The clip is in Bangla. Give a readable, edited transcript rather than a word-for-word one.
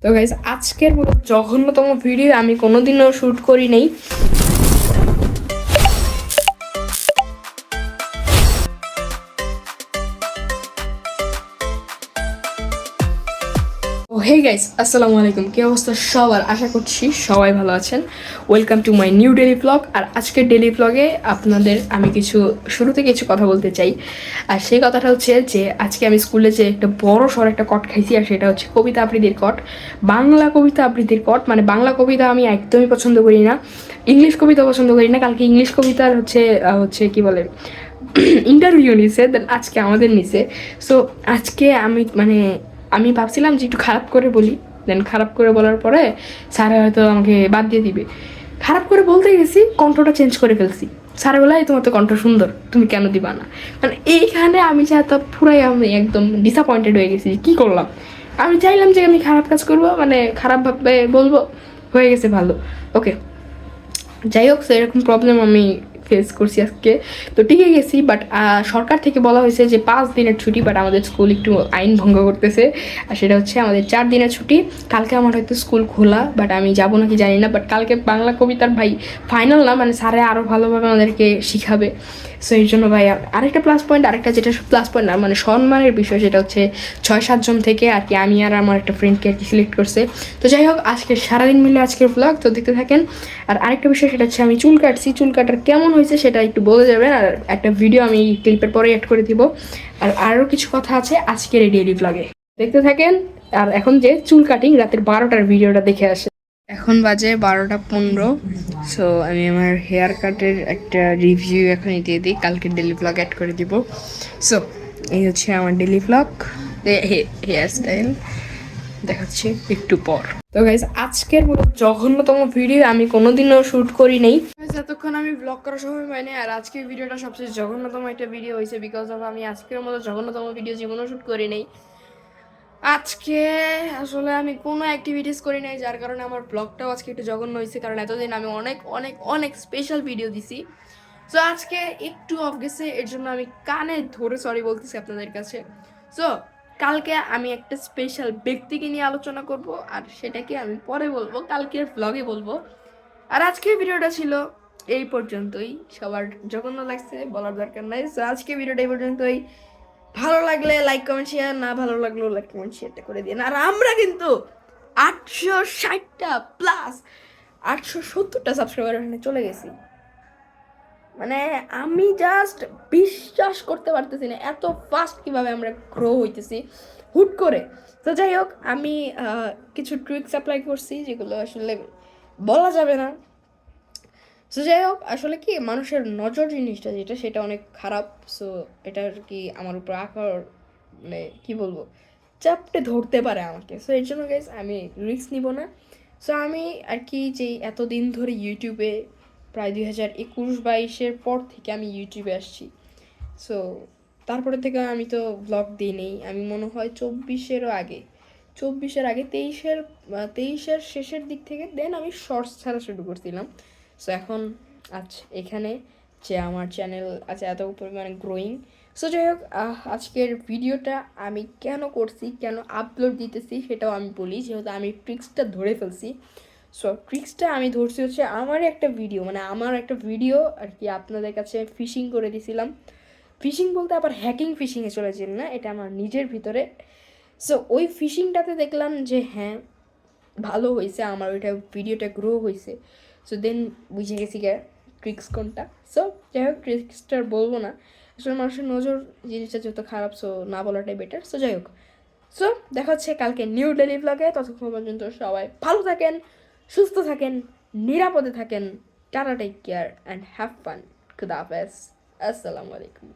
তো গাইস আজকের মতো জঘন্যতম ভিডিও আমি কোনোদিনও শ্যুট করি নাই। হে গাইস, আসসালামু আলাইকুম। কি অবস্থা সবার? আশা করছি সবাই ভালো আছেন। Welcome to my new daily blog. আর আজকের ডেলি ব্লগে আপনাদের আমি শুরুতে কিছু কথা বলতে চাই। আর সেই কথাটা হচ্ছে যে আজকে আমি স্কুলে যে একটা বড় সড় একটা কট খাইছি, আর সেটা হচ্ছে কবিতা আবৃত্তির কট, বাংলা কবিতা আবৃত্তির কট। মানে বাংলা কবিতা আমি একদমই পছন্দ করি না, ইংলিশ কবিতা পছন্দ করি না। কালকে ইংলিশ কবিতার হচ্ছে কি বলে ইন্টারভিউ নিছে, দেন আজকে আমাদের নিছে। সো আজকে আমি ভাবছিলাম যে একটু খারাপ করে বলি, দেন খারাপ করে বলার পরে স্যার হয়তো আমাকে বাদ দিয়ে দিবে। খারাপ করে বলতে গেছি, কণ্ঠটা চেঞ্জ করে ফেলছি। স্যার বলে তোমার তো কণ্ঠ সুন্দর, তুমি কেন দিবা না? মানে এইখানে আমি তো পুরাই আমি একদম ডিসঅ্যাপয়েন্টেড হয়ে গেছি। কি করলাম? আমি চাইলাম যে আমি খারাপ কাজ করবো, মানে খারাপভাবে বলবো, হয়ে গেছে ভালো। ওকে, যাই হোক, এরকম প্রবলেম আমি ফেস করছি আজকে। তো টিকে গেছি, বাট সরকার থেকে বলা হয়েছে যে 5 দিনের ছুটি, বাট আমাদের স্কুল একটু আইন ভঙ্গ করতেছে। আর সেটা হচ্ছে আমাদের 4 দিনের ছুটি। কালকে আমার হয়তো স্কুল খোলা, বাট আমি যাবো নাকি জানি না। বাট কালকে বাংলা কবিতার ভাই ফাইনাল না, মানে স্যারে আরও ভালোভাবে আমাদেরকে শিখাবে। সো এর জন্য ভাই আরেকটা প্লাস পয়েন্ট, আরেকটা যেটা প্লাস পয়েন্ট না, মানে সম্মানের বিষয়, সেটা হচ্ছে 6-7 জন থেকে আর কি আমি আর আমার একটা ফ্রেন্ডকে আর কি সিলেক্ট করছে। তো যাই হোক, আজকে সারাদিন মিলে আজকের ব্লগ তো দেখতে থাকেন। আর আরেকটা বিষয়, সেটা হচ্ছে আমি চুল কাটছি। চুল কাটার কেমন হয়েছে সেটা একটু বলে যাবেন, আর একটা ভিডিও আমি ক্লিপের পরে অ্যাড করে দিব। আর আরও কিছু কথা আছে আজকের এই ডেইলি ব্লগে, দেখতে থাকেন। আর এখন যে চুল কাটিং রাতের 12টার ভিডিওটা দেখে আসে। এখন বাজে 12টা 15। সো আমি আমার হেয়ার কাটের একটা রিভিউ এখনই দিয়ে দিই, কালকে ডেলি ব্লগ অ্যাড করে দিব। সো এই হচ্ছে আমার ডেলি ব্লগ, হেয়ার স্টাইল দেখাচ্ছি একটু পর। তো গাইজ আজকের মতো জঘন্যতম ভিডিও আমি কোনোদিনও শ্যুট করি নাই। এতক্ষণ আমি ব্লগ করার সময় পাইনি, আর আজকের ভিডিওটা সবচেয়ে জঘন্যতম একটা ভিডিও হয়েছে, বিকজ অফ আমি আজকের মতো জঘন্যতম ভিডিও জীবনেও শ্যুট করি নাই। আজকে আসলে আমি কোনো অ্যাক্টিভিটিস করি নাই, যার কারণে আমার ব্লগটাও আজকে একটু জঘন্য হয়েছে, কারণ এতদিন আমি অনেক অনেক অনেক স্পেশাল ভিডিও দিছি। সো আজকে একটু অফ গেছে, এর জন্য আমি কানে ধরে সরি বলতেছি আপনাদের কাছে। সো কালকে আমি একটা স্পেশাল ব্যক্তিকে নিয়ে আলোচনা করব, আর সেটাকে আমি পরে বলবো, কালকের ব্লগে বলবো। আর আজকের ভিডিওটা ছিল এই পর্যন্তই। সবার জঘন্য লাগছে বলার দরকার নাই। সো আজকের ভিডিওটা এই পর্যন্তই। ভালো লাগলে লাইক কমেন্ট শেয়ার, না ভালো লাগলেও লাইক কমেন্ট শেয়ারটা করে দিন। আর আমরা কিন্তু 860টা প্লাস 870টা সাবস্ক্রাইবার এখানে চলে গেছি। মানে আমি জাস্ট বিশ্বাস করতে পারতেছি না এত ফাস্ট কিভাবে আমরা গ্রো হইতেছি হুট করে। তো যাই হোক, আমি কিছু ট্রিক্স অ্যাপ্লাই করছি যেগুলো আসলে বলা যাবে না। সো যাই হোক, আসলে কি মানুষের নজর জিনিসটা যেটা, সেটা অনেক খারাপ। সো এটা আর কি আমার উপর আঁকার, মানে কী বলবো, চাপটে ধরতে পারে আমাকে। সো এর জন্য গাইজ আমি রিস্ক নিব না। সো আমি আর কি যে এতদিন ধরে ইউটিউবে, প্রায় 2021-22-এর পর থেকে আমি ইউটিউবে আসছি। সো তারপরে থেকে আমি তো ব্লগ দিই নেই, আমি মনে হয় 24-এরও আগে, 24-এর আগে 23-এর শেষের দিক থেকে দেন আমি শর্টস ছাড়া শুরু করছিলাম। সো এখন এখানে যে আমার চ্যানেল আছে এত পরিমাণে গ্রোয়িং। সো যাই হোক, আজকের ভিডিওটা আমি কেন করছি, কেন আপলোড দিতেছি সেটাও আমি বলি, যেহেতু আমি ট্রিক্সটা ধরে ফেলছি। সো ট্রিক্সটা আমি ধরছি হচ্ছে আমার একটা ভিডিও আর কি আপনাদের কাছে ফিশিং করে দিছিলাম। ফিশিং বলতে আবার হ্যাকিং ফিশিংয়ে চলেছেন না, এটা আমার নিজের ভিতরে। সো ওই ফিশিংটাতে দেখলাম যে হ্যাঁ ভালো হয়েছে, আমার ওইটা ভিডিওটা গ্রো হয়েছে। সো দেন বুঝে গেছি ট্রিক্স কোনটা। সো যাই হোক, ট্রিক্সটা বলবো না, আসলে মানুষের নজর জিনিসটা যেহেতু খারাপ, সো না বলাটাই বেটার। সো যাই হোক, সো দেখা হচ্ছে কালকে নিউ ডেলি ব্লগে। ততক্ষণ পর্যন্ত সবাই ভালো থাকেন, সুস্থ থাকেন, নিরাপদে থাকেন। Tata, take care and have fun. খুদা হাফেজ, আসসালামু আলাইকুম।